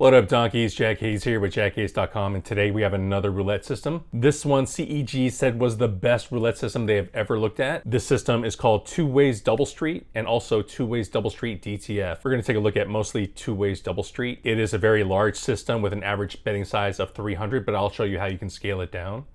What up, donkeys? JackAce here with JackAce.com, and today we have another roulette system. This one CEG said was the best roulette system they have ever looked at. This system is called WAYS Double Street and also WAYS Double Street DTF. We're going to take a look at mostly WAYS Double Street. It is a very large system with an average betting size of 300, but I'll show you how you can scale it down.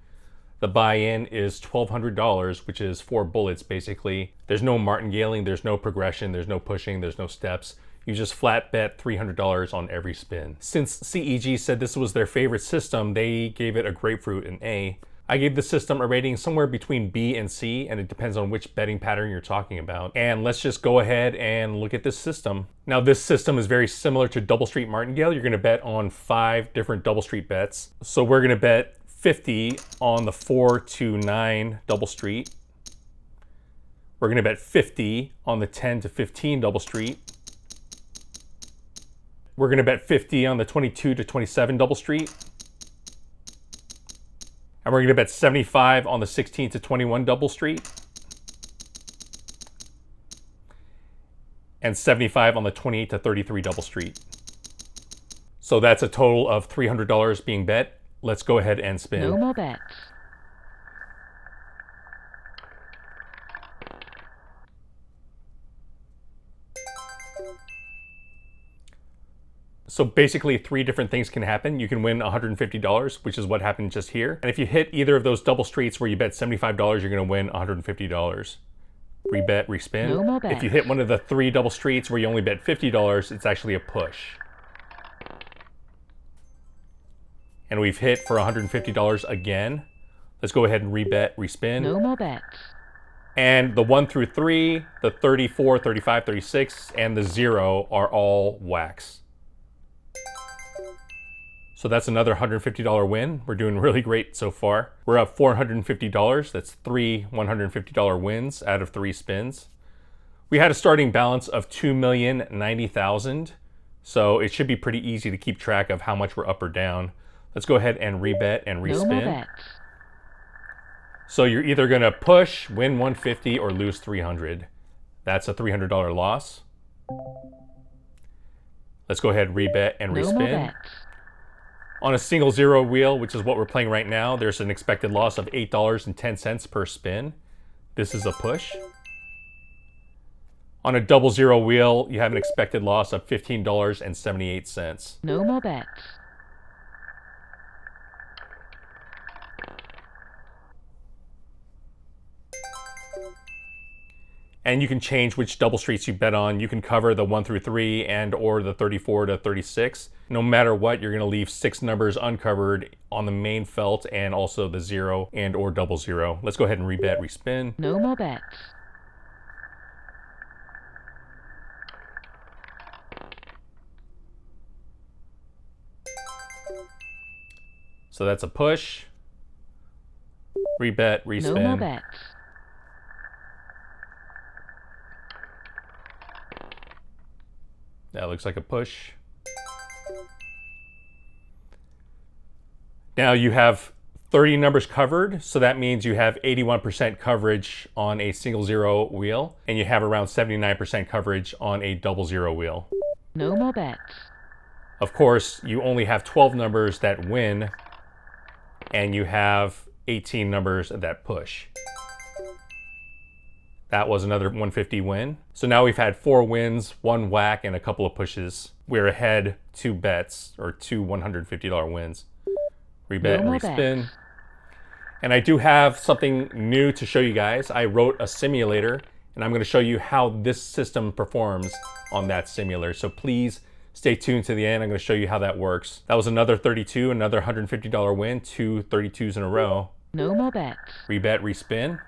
The buy-in is $1,200, which is 4 bullets basically. There's no martingaling, there's no progression, there's no pushing, there's no steps. You just flat bet $300 on every spin. Since CEG said this was their favorite system, they gave it a grapefruit, an A. I gave the system a rating somewhere between B and C, and it depends on which betting pattern you're talking about. And let's just go ahead and look at this system. Now this system is very similar to Double Street Martingale. You're gonna bet on 5 different Double Street bets. So we're gonna bet 50 on the 4 to 9 Double Street. We're gonna bet 50 on the 10 to 15 Double Street. We're gonna bet 50 on the 22 to 27 Double Street. And we're gonna bet 75 on the 16 to 21 Double Street. And 75 on the 28 to 33 Double Street. So that's a total of $300 being bet. Let's go ahead and spin. No more bets. So basically 3 different things can happen. You can win $150, which is what happened just here. And if you hit either of those double streets where you bet $75, you're gonna win $150. Rebet, respin. No more bets. If you hit one of the 3 double streets where you only bet $50, it's actually a push. And we've hit for $150 again. Let's go ahead and rebet, respin. No more bets. And the 1 through 3, the 34, 35, 36, and the 0 are all whacks. So that's another $150 win. We're doing really great so far. We're up $450. That's 3 $150 wins out of 3 spins. We had a starting balance of $2,090,000. So it should be pretty easy to keep track of how much we're up or down. Let's go ahead and rebet and respin. No more bets. So you're either gonna push, win 150, or lose 300. That's a $300 loss. Let's go ahead, rebet and No more respin. bets. On a single 0 wheel, which is what we're playing right now, there's an expected loss of $8.10 per spin. This is a push. On a double 0 wheel, you have an expected loss of $15.78. No more bets. And you can change which double streets you bet on. You can cover the 1 through 3 and or the 34 to 36. No matter what, you're gonna leave 6 numbers uncovered on the main felt and also the 0 and or double 0. Let's go ahead and rebet, respin. No more bets. So that's a push. Rebet, respin. No more bets. That looks like a push. Now you have 30 numbers covered, so that means you have 81% coverage on a single 0 wheel, and you have around 79% coverage on a double 0 wheel. No more bets. Of course, you only have 12 numbers that win, and you have 18 numbers that push. That was another 150 win. So now we've had 4 wins, 1 whack, and a couple of pushes. We're ahead 2 bets, or 2 $150 wins. Rebet and respin. And I do have something new to show you guys. I wrote a simulator, and I'm gonna show you how this system performs on that simulator. So please stay tuned to the end. I'm gonna show you how that works. That was another 32, another $150 win, 2 32s in a row. No more bets. Rebet, respin.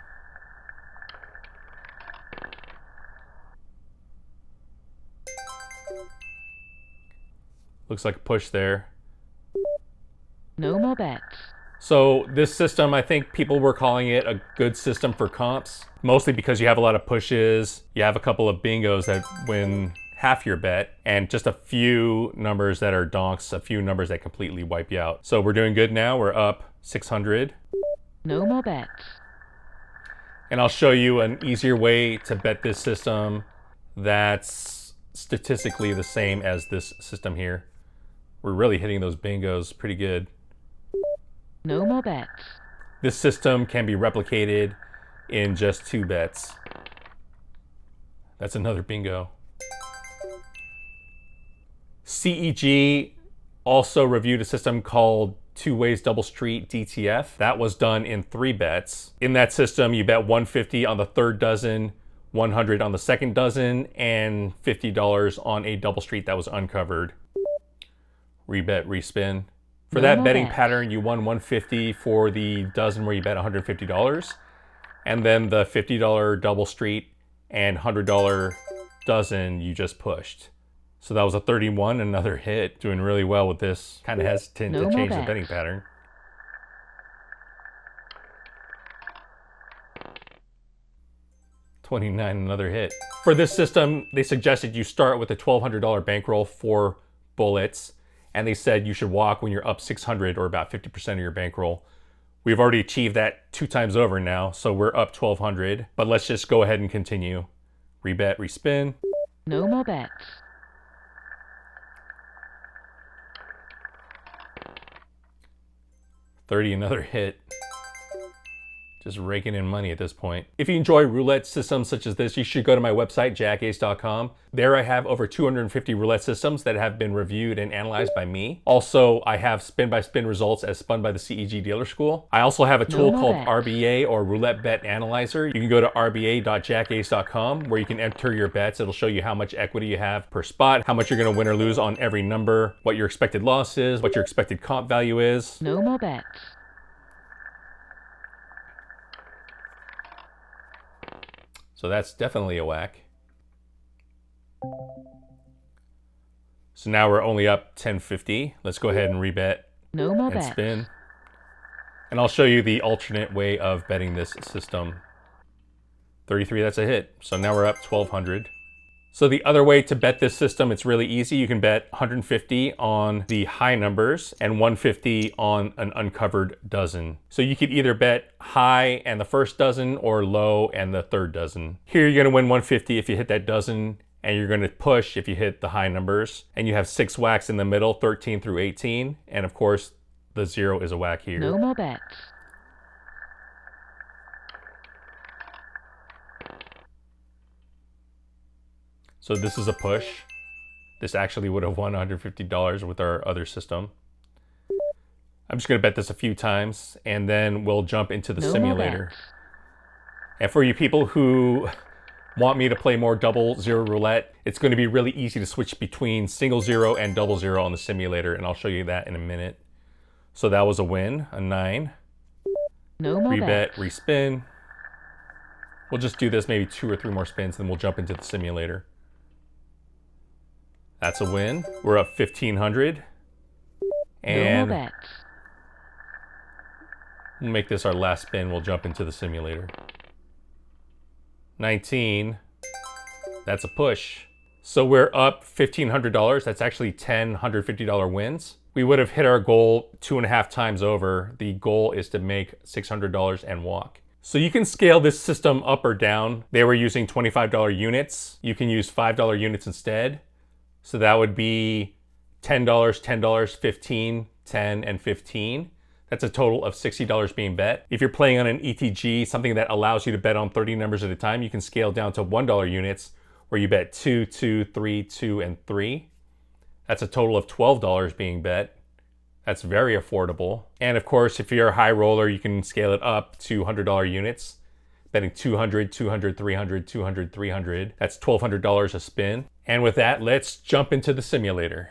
Looks like a push there. No more bets. So this system, I think people were calling it a good system for comps, mostly because you have a lot of pushes, you have a couple of bingos that win half your bet, and just a few numbers that are donks, a few numbers that completely wipe you out. So we're doing good now, we're up 600. No more bets. And I'll show you an easier way to bet this system that's statistically the same as this system here. We're really hitting those bingos pretty good. No more bets. This system can be replicated in just 2 bets. That's another bingo. CEG also reviewed a system called WAYS Double Street DTF. That was done in 3 bets. In that system, you bet $150 on the third dozen, $100 on the second dozen, and $50 on a double street that was uncovered. Rebet, respin. For that betting pattern, you won $150 for the dozen where you bet $150, and then the $50 double street and $100 dozen you just pushed. So that was a 31, another hit. Doing really well with this. Kind of hesitant to change the betting pattern. $29, another hit. For this system, they suggested you start with a $1,200 bankroll for bullets, and they said you should walk when you're up 600 or about 50% of your bankroll. We've already achieved that 2 times over now, so we're up 1,200. But let's just go ahead and continue. Rebet, respin. No more bets. $30, another hit. Just raking in money at this point. If you enjoy roulette systems such as this, you should go to my website, jackace.com. There I have over 250 roulette systems that have been reviewed and analyzed by me. Also, I have spin-by-spin results as spun by the CEG Dealer School. I also have a tool called RBA, or Roulette Bet Analyzer. You can go to rba.jackace.com where you can enter your bets. It'll show you how much equity you have per spot, how much you're going to win or lose on every number, what your expected loss is, what your expected comp value is. No more bets. So that's definitely a whack. So now we're only up 1050. Let's go ahead and rebet No more and bets. spin. And I'll show you the alternate way of betting this system. 33, that's a hit. So now we're up 1200. So the other way to bet this system, it's really easy. You can bet 150 on the high numbers and 150 on an uncovered dozen. So you could either bet high and the first dozen or low and the third dozen. Here you're gonna win 150 if you hit that dozen, and you're gonna push if you hit the high numbers. And you have 6 whacks in the middle, 13 through 18. And of course, the 0 is a whack here. No more bets. So this is a push. This actually would have won $150 with our other system. I'm just gonna bet this a few times and then we'll jump into the simulator. And for you people who want me to play more double zero roulette, it's gonna be really easy to switch between single zero and double zero on the simulator, and I'll show you that in a minute. So that was a win, a 9. No more Rebet, bets. respin. We'll just do this maybe 2 or 3 more spins, then we'll jump into the simulator. That's a win. We're up 1500. And no more bets. we'll make this our last spin. We'll jump into the simulator. 19. That's a push. So we're up $1,500. That's actually 10 $150 wins. We would have hit our goal 2.5 times over. The goal is to make $600 and walk. So you can scale this system up or down. They were using $25 units. You can use $5 units instead. So that would be $10, $10, 15, 10, and 15. That's a total of $60 being bet. If you're playing on an ETG, something that allows you to bet on 30 numbers at a time, you can scale down to $1 units where you bet 2, 2, 3, 2, and 3. That's a total of $12 being bet. That's very affordable. And of course, if you're a high roller, you can scale it up to $100 units, betting 200, 200, 300, 200, 300. That's $1,200 a spin. And with that, let's jump into the simulator.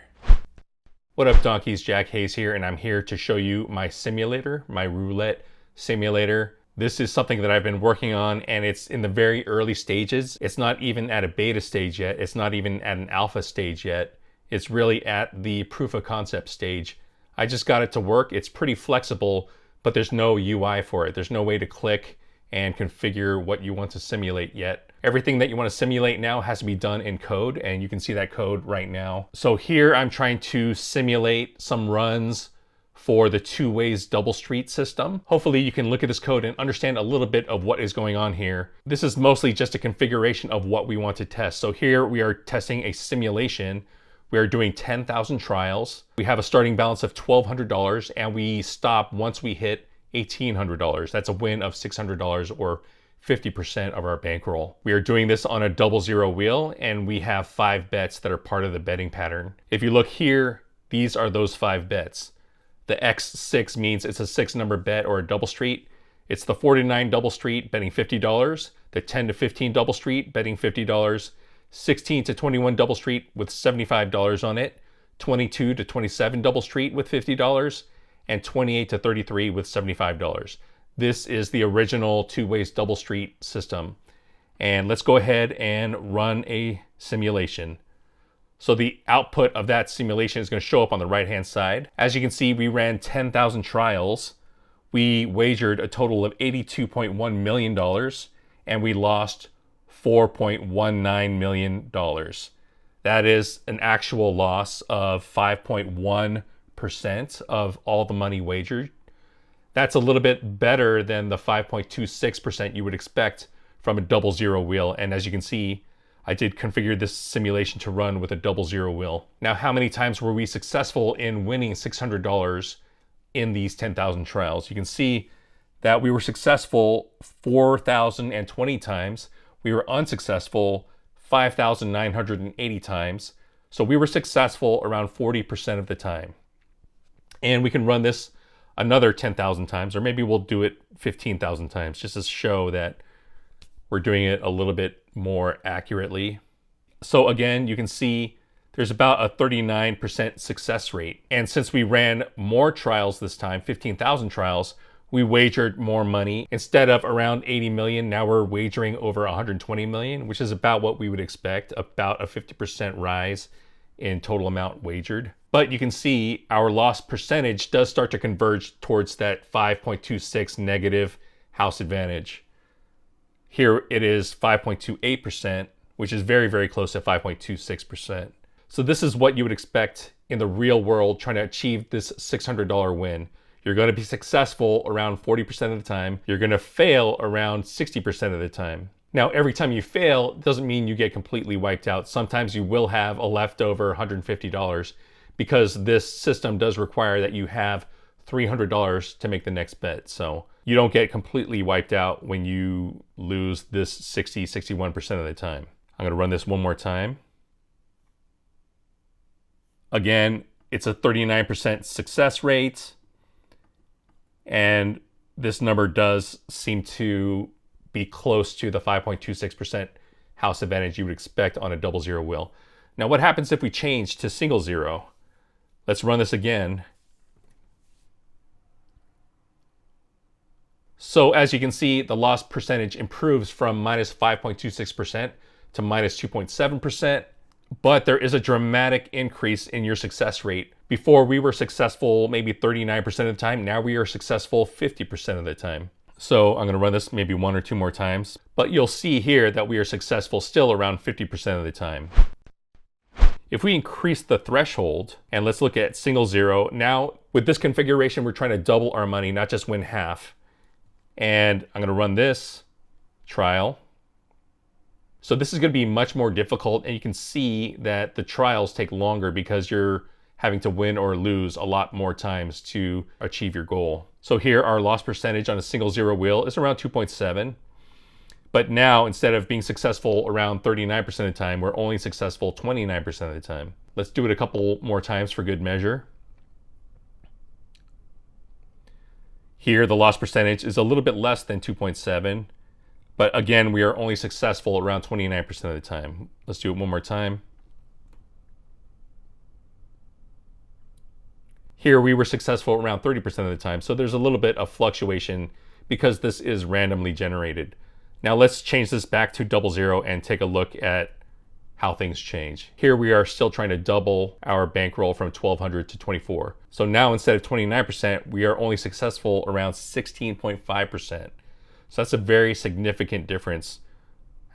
What up, donkeys? JackAce here, and I'm here to show you my simulator, my roulette simulator. This is something that I've been working on, and it's in the very early stages. It's not even at a beta stage yet. It's not even at an alpha stage yet. It's really at the proof of concept stage. I just got it to work. It's pretty flexible, but there's no UI for it. There's no way to click and configure what you want to simulate yet. Everything that you want to simulate now has to be done in code, and you can see that code right now. So here I'm trying to simulate some runs for the WAYS Double Street system. Hopefully you can look at this code and understand a little bit of what is going on here. This is mostly just a configuration of what we want to test. So here we are testing a simulation We are doing 10,000 trials. We have a starting balance of $1,200 and we stop once we hit $1,800. That's a win of $600 or 50% of our bankroll. We are doing this on a 00 wheel and we have 5 bets that are part of the betting pattern. If you look here, these are those 5 bets. The X6 means it's a 6-number bet or a double street. It's the 4 to 9 double street betting $50, the 10 to 15 double street betting $50, 16 to 21 double street with $75 on it, 22 to 27 double street with $50, and 28 to 33 with $75. This is the original 2 Ways Double Street system. And let's go ahead and run a simulation. So the output of that simulation is going to show up on the right-hand side. As you can see, we ran 10,000 trials. We wagered a total of $82.1 million, and we lost $4.19 million. That is an actual loss of 5.1% of all the money wagered. That's a little bit better than the 5.26% you would expect from a 00 wheel. And as you can see, I did configure this simulation to run with a 00 wheel. Now, how many times were we successful in winning $600 in these 10,000 trials? You can see that we were successful 4,020 times. We were unsuccessful 5,980 times. So we were successful around 40% of the time. And we can run this another 10,000 times, or maybe we'll do it 15,000 times just to show that we're doing it a little bit more accurately. So again, you can see there's about a 39% success rate. And since we ran more trials this time, 15,000 trials, we wagered more money. Instead of around 80 million, now we're wagering over 120 million, which is about what we would expect, about a 50% rise in total amount wagered. But you can see our loss percentage does start to converge towards that 5.26 negative house advantage. Here it is 5.28%, which is very, very close to 5.26%. So this is what you would expect in the real world trying to achieve this $600 win. You're going to be successful around 40% of the time. You're going to fail around 60% of the time. Now, every time you fail doesn't mean you get completely wiped out. Sometimes you will have a leftover $150 because this system does require that you have $300 to make the next bet. So you don't get completely wiped out when you lose this 61% of the time. I'm going to run this one more time. Again, it's a 39% success rate. And this number does seem to be close to the 5.26% house advantage you would expect on a 00 wheel. Now, what happens if we change to single zero? Let's run this again. So as you can see, the loss percentage improves from minus 5.26% to minus 2.7%, but there is a dramatic increase in your success rate. Before we were successful maybe 39% of the time, now we are successful 50% of the time. So I'm going to run this maybe 1 or 2 more times, but you'll see here that we are successful still around 50% of the time. If we increase the threshold, and let's look at single zero, now with this configuration, we're trying to double our money, not just win half. And I'm going to run this trial. So this is going to be much more difficult, and you can see that the trials take longer because you're having to win or lose a lot more times to achieve your goal. So here our loss percentage on a single zero wheel is around 2.7. But now, instead of being successful around 39% of the time, we're only successful 29% of the time. Let's do it a couple more times for good measure. Here, the loss percentage is a little bit less than 2.7. But again, we are only successful around 29% of the time. Let's do it one more time. Here, we were successful around 30% of the time. So there's a little bit of fluctuation because this is randomly generated. Now let's change this back to 00 and take a look at how things change. Here we are still trying to double our bankroll from 1,200 to 24. So now instead of 29%, we are only successful around 16.5%. So that's a very significant difference.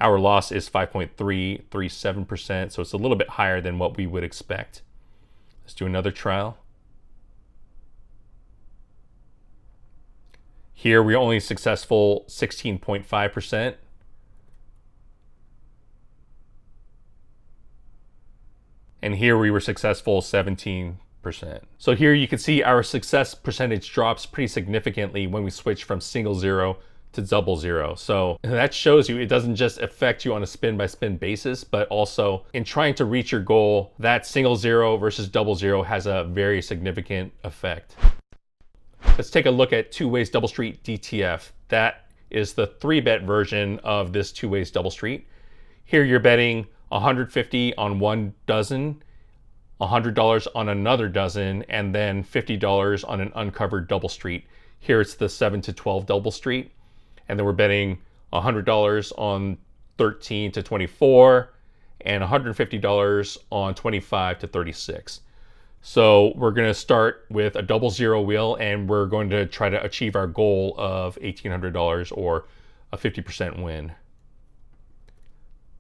Our loss is 5.337%, so it's a little bit higher than what we would expect. Let's do another trial. Here we're only successful 16.5%. And here we were successful 17%. So here you can see our success percentage drops pretty significantly when we switch from single zero to double zero. So that shows you it doesn't just affect you on a spin by spin basis, but also in trying to reach your goal, that single zero versus double zero has a very significant effect. Let's take a look at Two Ways Double Street DTF. That is the 3-bet version of this Two Ways Double Street. Here you're betting 150 on one dozen, $100 on another dozen, and then $50 on an uncovered double street. Here it's the 7 to 12 double street. And then we're betting $100 on 13 to 24 and $150 on 25 to 36. So we're going to start with a double zero wheel, and we're going to try to achieve our goal of $1,800 or a 50% win.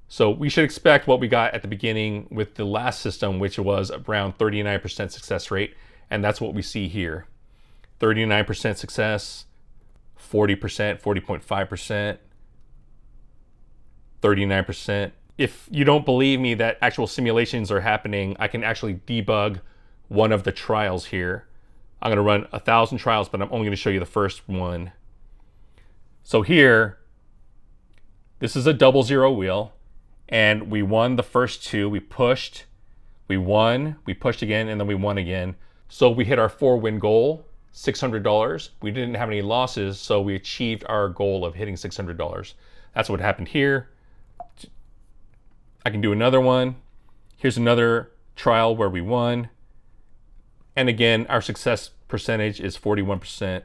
So we should expect what we got at the beginning with the last system, which was around 39% success rate. And that's what we see here. 39% success, 40%, 40.5%, 39%. If you don't believe me that actual simulations are happening, I can actually debug one of the trials here. I'm going to run 1,000 trials, but I'm only going to show you the first one. So here, this is a double zero wheel, and we won the first two. We pushed, we won, we pushed again, and then we won again. So we hit our 4-win goal, $600. We didn't have any losses, so we achieved our goal of hitting $600. That's what happened here. I can do another one. Here's another trial where we won. And again, our success percentage is 41%.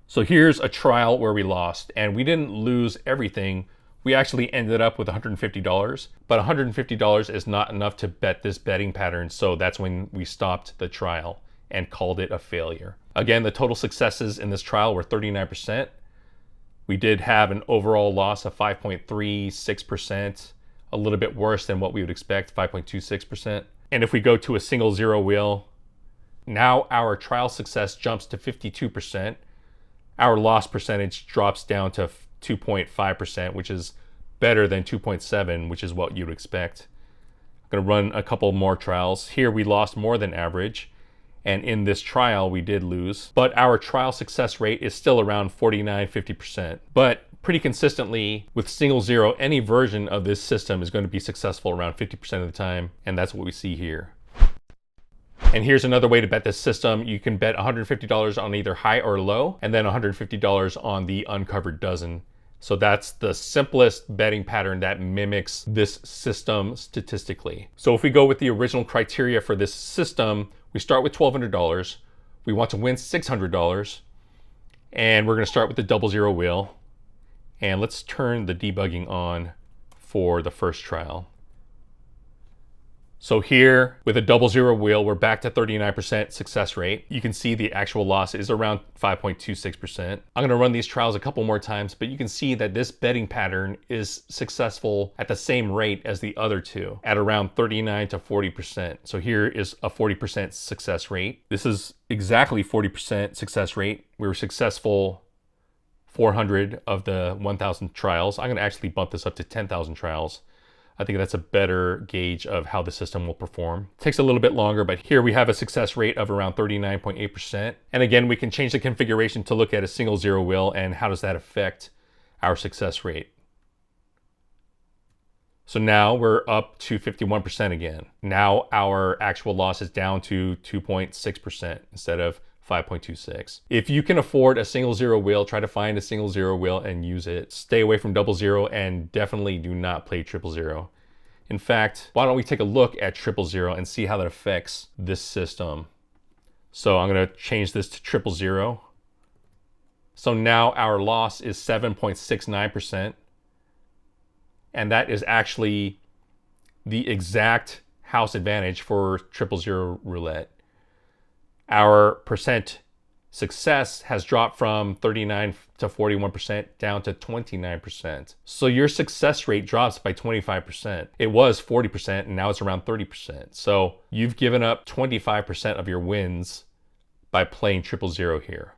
So here's a trial where we lost, and we didn't lose everything. We actually ended up with $150, but $150 is not enough to bet this betting pattern, so that's when we stopped the trial and called it a failure. Again, the total successes in this trial were 39%. We did have an overall loss of 5.36%, a little bit worse than what we would expect, 5.26%. And if we go to a single zero wheel, now our trial success jumps to 52%. Our loss percentage drops down to 2.5%, which is better than 2.7, which is what you'd expect. I'm going to run a couple more trials. Here we lost more than average, and in this trial we did lose, but our trial success rate is still around 49-50%. But pretty consistently with single zero, any version of this system is going to be successful around 50% of the time, and that's what we see here. And here's another way to bet this system. You can bet $150 on either high or low, and then $150 on the uncovered dozen. So that's the simplest betting pattern that mimics this system statistically. So if we go with the original criteria for this system, we start with $1,200. We want to win $600, and we're going to start with the double zero wheel. And let's turn the debugging on for the first trial. So here with a double zero wheel, we're back to 39% success rate. You can see the actual loss is around 5.26%. I'm going to run these trials a couple more times, but you can see that this betting pattern is successful at the same rate as the other two, at around 39 to 40%. So here is a 40% success rate. This is exactly 40% success rate. We were successful 400 of the 1,000 trials. I'm going to actually bump this up to 10,000 trials. I think that's a better gauge of how the system will perform. It takes a little bit longer, but here we have a success rate of around 39.8%. And again, we can change the configuration to look at a single zero wheel and how does that affect our success rate. So now we're up to 51% again. Now our actual loss is down to 2.6% instead of 5.26. If you can afford a single zero wheel, try to find a single zero wheel and use it. Stay away from double zero, and definitely do not play triple zero. In fact, why don't we take a look at triple zero and see how that affects this system. So I'm going to change this to triple zero. So now our loss is 7.69%. And that is actually the exact house advantage for triple zero roulette. Our percent success has dropped from 39 to 41% down to 29%. So your success rate drops by 25%. It was 40% and now it's around 30%. So you've given up 25% of your wins by playing triple zero here.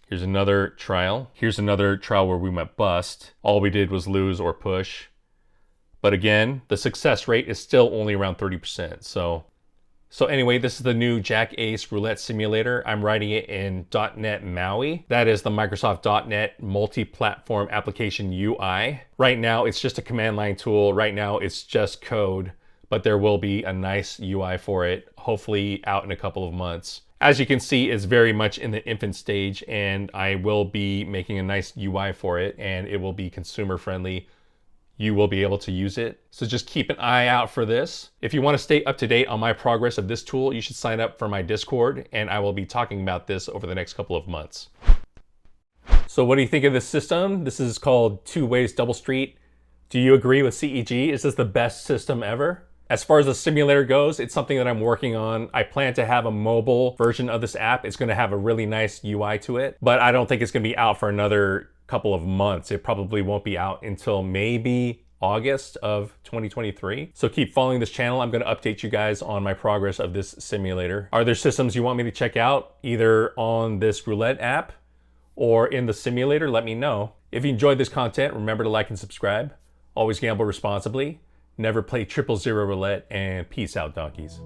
Here's another trial. Here's another trial where we went bust. All we did was lose or push. But again, the success rate is still only around 30%. So anyway, this is the new JackAce Roulette Simulator. I'm writing it in .NET MAUI. That is the Microsoft .NET multi-platform application UI. Right now, it's just a command line tool. Right now, it's just code, but there will be a nice UI for it, hopefully out in a couple of months. As you can see, it's very much in the infant stage, and I will be making a nice UI for it, and it will be consumer friendly. You will be able to use it. So just keep an eye out for this. If you want to stay up to date on my progress of this tool, you should sign up for my Discord, and I will be talking about this over the next couple of months. So what do you think of this system? This is called WAYS Double Street. Do you agree with CEG? Is this the best system ever? As far as the simulator goes, it's something that I'm working on. I plan to have a mobile version of this app. It's going to have a really nice UI to it, but I don't think it's going to be out for another couple of months. It probably won't be out until maybe August of 2023. So keep following this channel. I'm going to update you guys on my progress of this simulator. Are there systems you want me to check out either on this roulette app or in the simulator? Let me know. If you enjoyed this content, remember to like and subscribe. Always gamble responsibly. Never play 000 roulette, and peace out, donkeys.